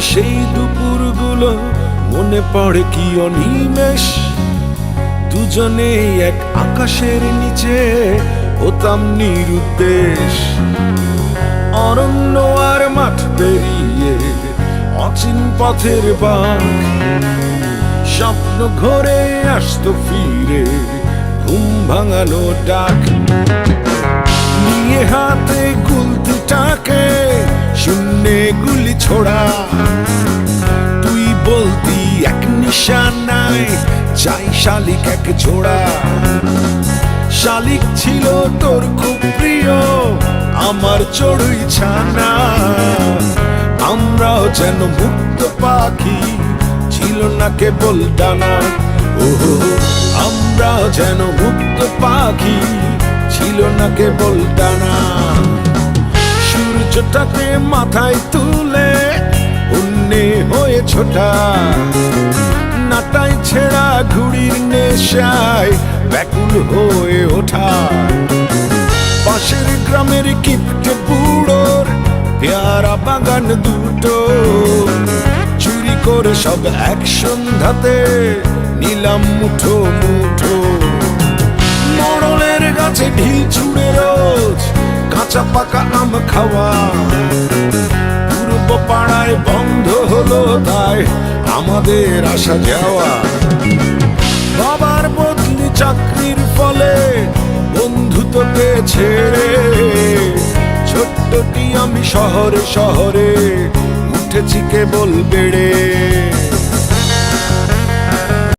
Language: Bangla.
সেই দুপুরগুলো মনে পড়ে কি অনিমেষ। দুজনে এক আকাশের নিচে হতাম নিরুদ্দেশ। অরণ্য আর মাঠ পেরিয়ে অচিন পথের বাঁক, স্বপ্ন ঘরে আসতো ফিরে ঘুম ভাঙানো ডাক। নিয়ে হাতে গুলতিটাকে শূন্যে গুলি ছোড়া, তুই বলতি এক নিশানায় চাই শালিক এক জোড়া। শালিক ছিল তোর খুব প্রিয়, আমার চড়ুই ছানা। আমরাও যেন মুক্ত পাখি, ছিল না কেবল ডানা। ওহো, আমরাও যেন মুক্ত পাখি, ছিল না কেবল ডানা। সূর্যটাকে মাথায় তুলে অন্যে হয়ে ছোটা, নাটাই ছেঁড়া ঘুড়ির নেশায় ব্যাকুল হয়ে ওঠা। পাশের গ্রামের কিপটে বুড়োর পেয়ারা বাগান দুটো চুরি করে সব এক সন্ধ্যাতে নিলাম মুঠো মুঠো। মোড়লের গাছে ঢিল ছুঁড়ে রোজ কাঁচা পাকা আম খাওয়া, পূর্ব পাড়ায় বন্ধ হলো তাই আমাদের আসা যাওয়া। বাবার বদলি চাকরির ফলে বন্ধু তোকে ছেড়ে ছোট্টটি আমি শহরে শহরে উঠেছি কেবল বেড়ে।